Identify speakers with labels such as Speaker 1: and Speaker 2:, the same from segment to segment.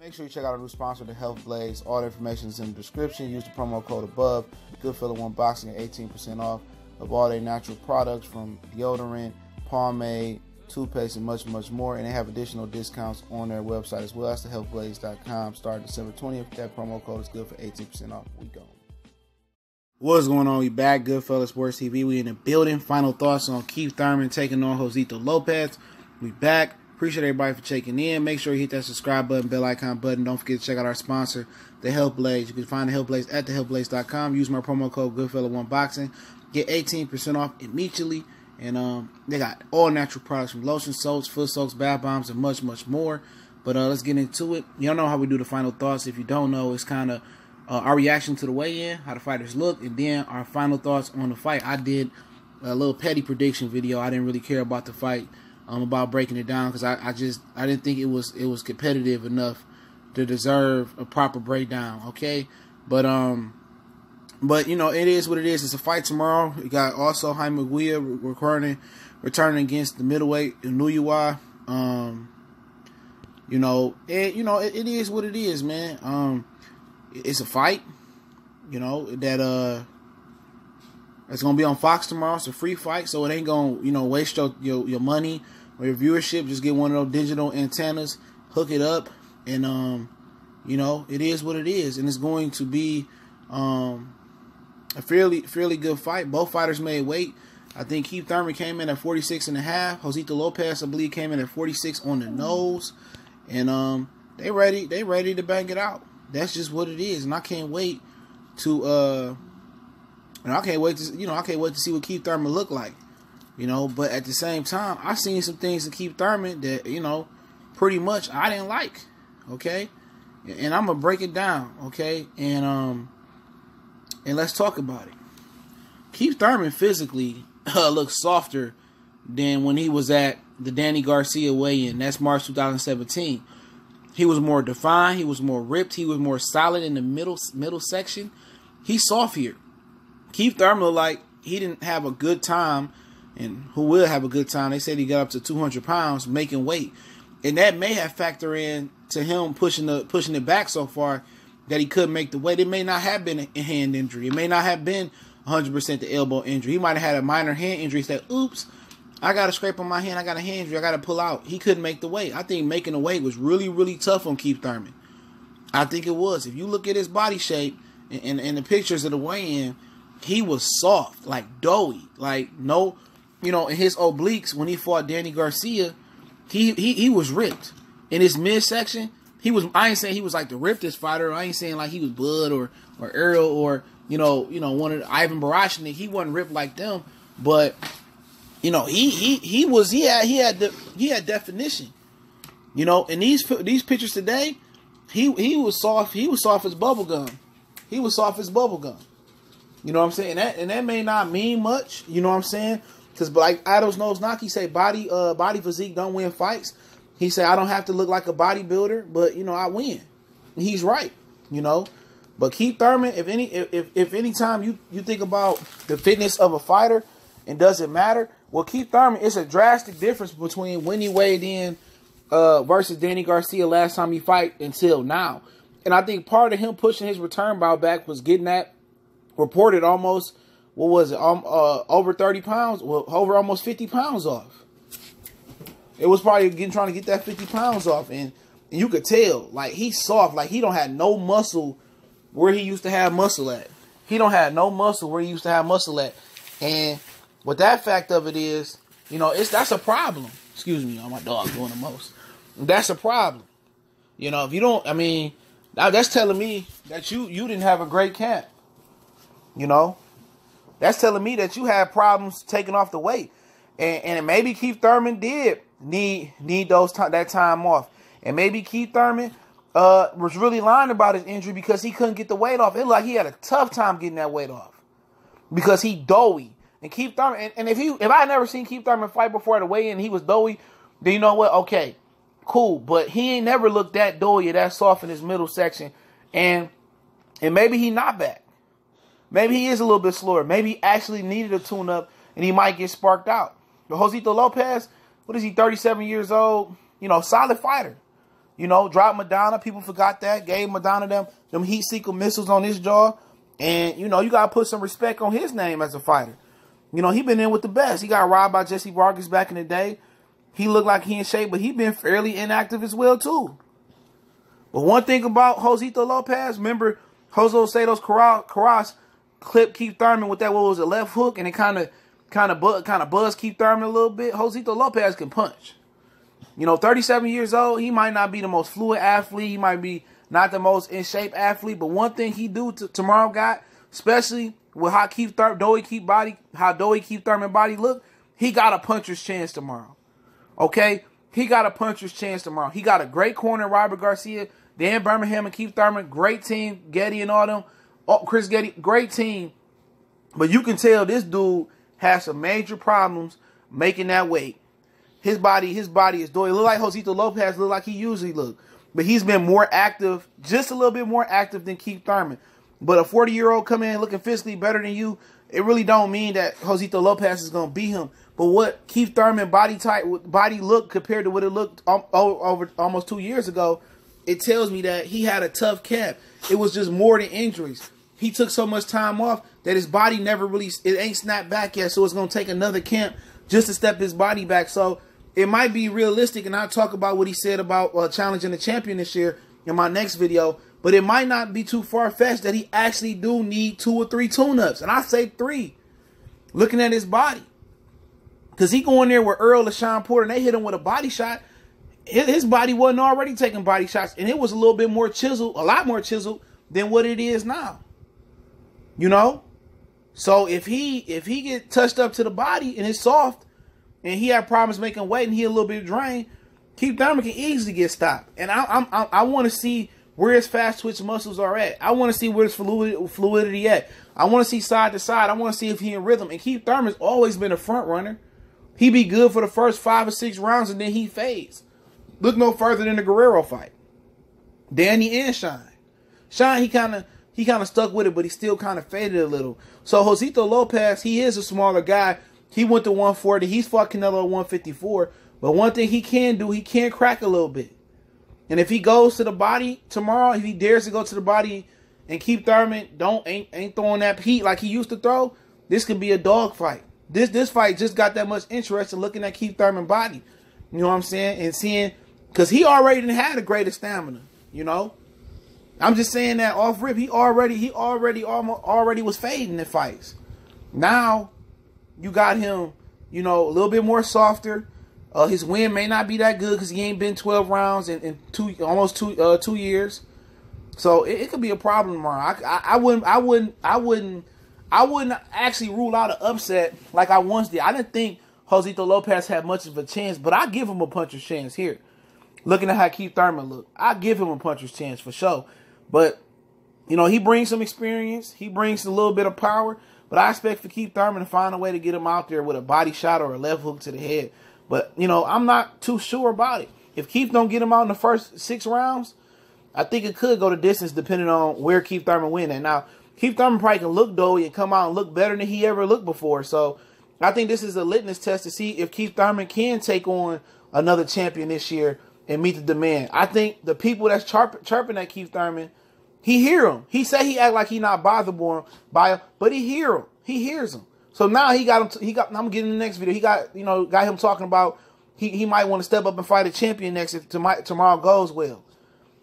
Speaker 1: Make sure you check out our new sponsor, the Health Blaze. All the information is in the description. Use the promo code above. Goodfella1 Boxing at 18% off of all their natural products from deodorant, pomade, toothpaste, and much, much more. And they have additional discounts on their website as well. That's thehealthblaze.com. Starting December 20th. That promo code is good for 18% off. We go. What's going on? We back. Goodfella Sports TV. We in the building. Final thoughts on Heath Thurman taking on Josesito Lopez. We back. Appreciate everybody for checking in. Make sure you hit that subscribe button, bell icon button. Don't forget to check out our sponsor, the Health Blaze. You can find the Health Blaze at thehealthblaze.com. Use my promo code Goodfella1 Boxing. Get 18% off immediately. And they got all natural products from lotion, soaps, foot soaks, bath bombs, and much, much more. But let's get into it. Y'all know how we do the final thoughts. If you don't know, it's kind of our reaction to the weigh-in, how the fighters look, and then our final thoughts on the fight. I did a little petty prediction video. I didn't really care about the fight. About breaking it down because I didn't think it was competitive enough to deserve a proper breakdown. Okay, but you know, it is what it is. It's a fight tomorrow. You got also Jaime returning against the middleweight Inuyua. It is what it is, man. It's a fight. You know that it's gonna be on Fox tomorrow. It's a free fight, so it ain't gonna waste your money or your viewership. Just get one of those digital antennas, hook it up, and it is what it is. And it's going to be a fairly good fight. Both fighters made weight. I think Heath Thurman came in at 46.5. Josesito Lopez, I believe, came in at 46 on the nose. And they ready to bang it out. That's just what it is. And I can't wait to I can't wait to see what Heath Thurman look like. But at the same time, I seen some things in Heath Thurman that, pretty much I didn't like. Okay? And I'm gonna break it down, okay? And let's talk about it. Heath Thurman physically looks softer than when he was at the Danny Garcia weigh-in. That's March 2017. He was more defined, he was more ripped, he was more solid in the middle section. He's soft here. Heath Thurman looked like he didn't have a good time, and who will have a good time? They said he got up to 200 pounds making weight, and that may have factored in to him pushing it back so far that he couldn't make the weight. It may not have been a hand injury. It may not have been 100% the elbow injury. He might have had a minor hand injury. He said, "Oops, I got a scrape on my hand. I got a hand injury. I got to pull out." He couldn't make the weight. I think making the weight was really, really tough on Heath Thurman. I think it was. If you look at his body shape and the pictures of the weigh-in, he was soft, like doughy, like no, in his obliques when he fought Danny Garcia, he was ripped. In his midsection, I ain't saying he was like the rippedest fighter. I ain't saying like he was Bud or Earl or one of the Ivan Barashnik. He wasn't ripped like them, but he had definition. In these pictures today, he was soft. He was soft as bubble gum. He was soft as bubble gum. You know what I'm saying? And that may not mean much. You know what I'm saying? Because like Idols Knows Knock, say body physique don't win fights. He said I don't have to look like a bodybuilder, but I win. And he's right. But Heath Thurman, if any time you think about the fitness of a fighter, and does it matter? Well, Heath Thurman, it's a drastic difference between when he weighed in versus Danny Garcia last time he fight until now. And I think part of him pushing his return bout back was getting that reported almost, what was it, over 30 pounds, well, over almost 50 pounds off. It was probably trying to get that 50 pounds off. And you could tell, like, he's soft. Like, he don't have no muscle where he used to have muscle at. He don't have no muscle where he used to have muscle at. And what that fact of it is, that's a problem. Excuse me, my dog doing the most. That's a problem. If you don't, that's telling me that you didn't have a great camp. That's telling me that you had problems taking off the weight. And maybe Heath Thurman did need that time off. And maybe Heath Thurman was really lying about his injury because he couldn't get the weight off. It looked like he had a tough time getting that weight off because he doughy. And Heath Thurman, and if I had never seen Heath Thurman fight before at a weigh-in and he was doughy, then you know what? Okay, cool. But he ain't never looked that doughy or that soft in his middle section. And maybe he not back. Maybe he is a little bit slower. Maybe he actually needed a tune-up and he might get sparked out. But Josesito Lopez, what is he, 37 years old? Solid fighter. You know, dropped Madonna. People forgot that. Gave Madonna them heat seeker missiles on his jaw. And, you know, you got to put some respect on his name as a fighter. You know, he been in with the best. He got robbed by Jesse Vargas back in the day. He looked like he in shape, but he been fairly inactive as well, too. But one thing about Josesito Lopez, remember Josesito's Carras clipped Keith Thurman with that, what was it, left hook, and it kind of buzzed Keith Thurman a little bit. Josesito Lopez can punch. You know, 37 years old, he might not be the most fluid athlete. He might be not the most in shape athlete, but one thing he do tomorrow got, especially with how Keith Thurman body look, he got a puncher's chance tomorrow. Okay? He got a puncher's chance tomorrow. He got a great corner, Robert Garcia, Dan Birmingham and Keith Thurman, great team, Getty and all them. Oh, Chris Getty, great team. But you can tell this dude has some major problems making that weight. His body is doing. It look like Josesito Lopez look like he usually look. But he's been more active, just a little bit more active than Keith Thurman. But a 40-year-old coming in looking physically better than you, it really don't mean that Josesito Lopez is going to beat him. But what Keith Thurman body look compared to what it looked over almost 2 years ago, it tells me that he had a tough camp. It was just more than injuries. He took so much time off that his body never really, it ain't snapped back yet. So it's going to take another camp just to step his body back. So it might be realistic, and I'll talk about what he said about challenging the champion this year in my next video. But it might not be too far-fetched that he actually do need 2 or 3 tune-ups. And I say 3, looking at his body. Because he going there with Earl and Sean Porter, and they hit him with a body shot. His body wasn't already taking body shots, and it was a little bit more chiseled, a lot more chiseled than what it is now. You know? So if he get touched up to the body and it's soft, and he had problems making weight and he a little bit drained, Keith Thurman can easily get stopped. And I want to see where his fast twitch muscles are at. I want to see where his fluidity at. I want to see side to side. I want to see if he in rhythm. And Keith Thurman's always been a front runner. He be good for the first 5 or 6 rounds and then he fades. Look no further than the Guerrero fight. Danny and Shine. Shine, he kind of stuck with it, but he still kind of faded a little. So Josesito Lopez, he is a smaller guy. He went to 140. He's fought Canelo at 154. But one thing he can do, he can crack a little bit. And if he goes to the body tomorrow, if he dares to go to the body and Keith Thurman ain't throwing that heat like he used to throw, this could be a dog fight. This fight just got that much interest in looking at Keith Thurman's body. You know what I'm saying? And seeing, because he already had the greatest stamina, you know? I'm just saying that off rip, he already was fading in fights. Now, you got him, you know, a little bit more softer. His win may not be that good because he ain't been 12 rounds in almost 2 years. So it could be a problem tomorrow. I wouldn't actually rule out an upset like I once did. I didn't think Josesito Lopez had much of a chance, but I give him a puncher's chance here. Looking at how Keith Thurman looked, I give him a puncher's chance for sure. But, you know, he brings some experience. He brings a little bit of power. But I expect for Keith Thurman to find a way to get him out there with a body shot or a left hook to the head. But, you know, I'm not too sure about it. If Keith don't get him out in the first 6 rounds, I think it could go the distance depending on where Keith Thurman win at. Now, Keith Thurman probably can look doughy and come out and look better than he ever looked before. So I think this is a litmus test to see if Keith Thurman can take on another champion this year and meet the demand. I think the people that's chirping at Keith Thurman, he hear him. He say he act like he not bothered by him, but he hear him. He hears him. So now he got him. I'm getting the next video. He got him talking about he might want to step up and fight a champion next if tomorrow goes well.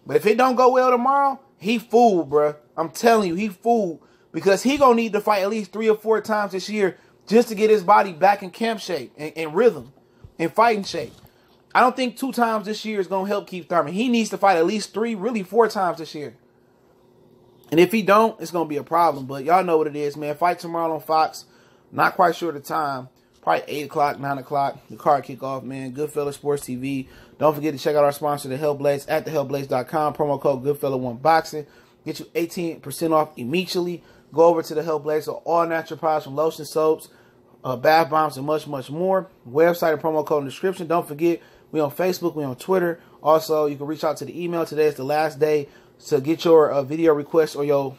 Speaker 1: But if it don't go well tomorrow, he fooled, bruh. I'm telling you, he fooled because he gonna need to fight at least 3 or 4 times this year just to get his body back in camp shape and rhythm and fighting shape. I don't think 2 times this year is gonna help Keith Thurman. He needs to fight at least 3, really 4 times this year. And if he don't, it's going to be a problem. But y'all know what it is, man. Fight tomorrow on Fox. Not quite sure the time. Probably 8 o'clock, 9 o'clock. The card kickoff, man. Goodfella Sports TV. Don't forget to check out our sponsor, The Hellblaze, at thehellblaze.com. Promo code Goodfella1Boxing. Get you 18% off immediately. Go over to The Hellblaze for all natural products from lotion, soaps, bath bombs, and much, much more. Website and promo code in the description. Don't forget, we on Facebook. We on Twitter. Also, you can reach out to the email. Today is the last day to get your video requests or your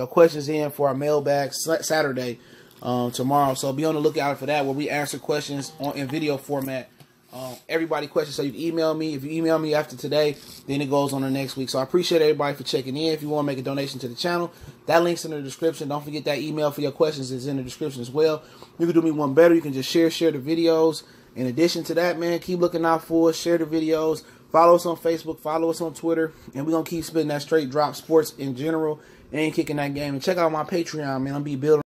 Speaker 1: questions in for our mailbag Saturday tomorrow. So be on the lookout for that, where we answer questions in video format Everybody questions, so you can email me. If you email me after today, then it goes on the next week. So I appreciate everybody for checking in. If you want to make a donation to the channel, that link's in the description. Don't forget that email for your questions is in the description as well. You can do me one better. You can just share the videos. In addition to that, man, keep looking out for us. Share the videos. Follow us on Facebook. Follow us on Twitter. And we're going to keep spitting that straight drop sports in general and kicking that game. And check out my Patreon, man. I'll be building